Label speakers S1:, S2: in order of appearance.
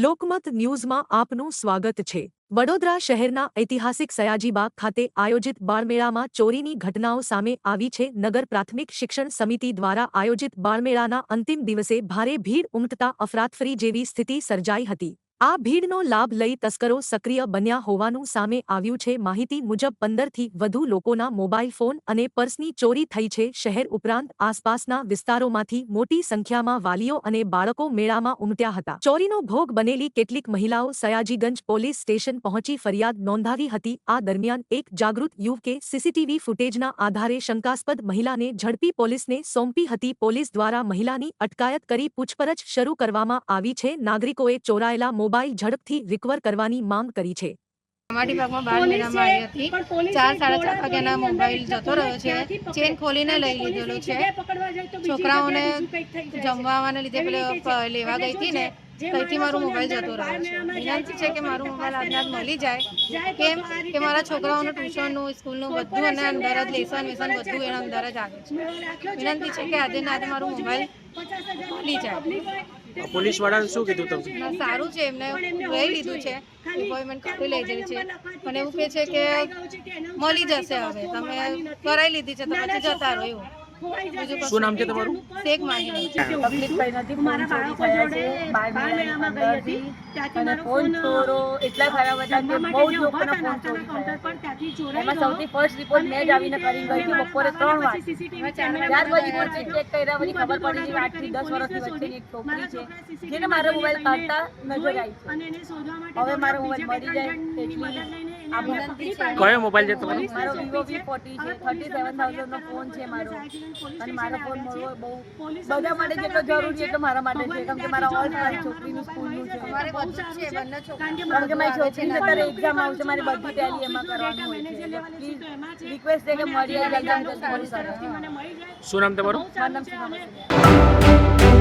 S1: લોકમત ન્યૂઝમાં આપનું સ્વાગત છે। વડોદરા શહેરના ઐતિહાસિક સયાજીબાગ ખાતે આયોજિત બાળમેળામાં ચોરીની ઘટનાઓ સામે આવી છે। નગર પ્રાથમિક શિક્ષણ સમિતિ દ્વારા આયોજિત બાળમેળાના અંતિમ દિવસે ભારે ભીડ ઉમટતા અફરાતફરી જેવી સ્થિતિ સર્જાઈ હતી। આ ભીડનો લાભ લઈ તસ્કરો સક્રિય બન્યા હોવાનું સામે આવ્યું છે। માહિતી મુજબ 15થી વધુ લોકોના મોબાઈલ ફોન અને પર્સની ચોરી થઈ છે। શહેર ઉપરાંત આસપાસના વિસ્તારોમાંથી મોટી સંખ્યામાં વાલીઓ અને બાળકો મેળામાં ઉમટ્યા હતા। ચોરીનો ભોગ બનેલી કેટલીક મહિલાઓ સયાજીગંજ પોલીસ સ્ટેશન પહોંચી ફરિયાદ નોંધાવી હતી। આ દરમિયાન એક જાગૃત યુવકે સીસીટીવી ફૂટેજના આધારે શંકાસ્પદ મહિલાને ઝડપી પોલીસને સોંપી હતી। પોલીસ દ્વારા મહિલાની અટકાયત કરી પૂછપરછ શરૂ કરવામાં આવી છે। નાગરિકોએ ચોરાયેલા મોબાઈલ ઝડપથી રિકવર કરવાની માંગ કરી છે।
S2: અમારી ભાગમાં બાર મહિનામાં આવી હતી 4-4:30 વાગ્યાના મોબાઈલ જતો રહ્યો છે। ચેન ખોલીને લઈ લીધેલો છે। છોકરાઓને જમવાને લીધે પેલે લેવા ગઈ હતી ને ત્યાંથી મારો મોબાઈલ જતો રહ્યો છે। વિનંતી છે કે મારો મોબાઈલ આજના મળી જાય, કેમ કે મારા છોકરાઓનું ટ્યુશનનું સ્કૂલનું બધું અને અંદર જ લેસન વેસન બધું એના અંદર જ આવે છે। વિનંતી છે કે આજે ને આજે મારો મોબાઈલ મળી જાય।
S3: પોલીસ વાળાને શું કીધું તમે?
S2: સારું છે, એમને લઈ લીધું છે, એપોઇન્ટમેન્ટ કરી લઈ જાય છે, પણ એવું કહે છે કે મળી જશે, હવે તમે કરાવી લીધી છે તો પછી જતા રહો એવું।
S3: શું નામ છે તમારું?
S2: શેખ માહિતી।
S4: તકલીફ કઈ નથી, ફોન ચોરી થયા છે બાળમેળાની અંદરથી અને ફોન ચોરો એટલા ખરાબ હતા કે બહુ જ લોકોના ફોન ચોરી થયા છે। એમાં સૌથી ફર્સ્ટ રિપોર્ટ મેં જ આવીને કરી ગઈ હતી બપોરે 3 વાગે। ત્યાર પછી પણ ચેક કર્યા પછી ખબર પડી કે 8 થી 10 વર્ષની વચ્ચેની એક છોકરી છે જેને મારો મોબાઈલ કાઢતા નજર આવી છે। હવે મારો મોબાઈલ મળી જાય એટલી આ વિનંતી છે।
S3: કયો મોબાઈલ છે તમારો?
S4: મારો Vivo V40 છે, 37,000 નો ફોન છે મારો, અને મારો ફોન મળવો બહુ બધા માટે જેટલો જરૂરી એટલો મારા માટે છે, કેમ કે મારા ઓલ મારી છોકરીનું સ્કૂલનું છે,
S2: અમારે બધું છે, બંને છોકરા
S4: કેમ કે મારી છોકરીને અત્યારે એક્ઝામ આવશે, મારી બધી ટેલી એમાં કરવાનું હોય છે। પ્લીઝ રિક્વેસ્ટ છે કે મળી જાય જલ્દી મળી શકે।
S3: શું નામ તમારું?
S4: મારું નામ સીમા મસીહ।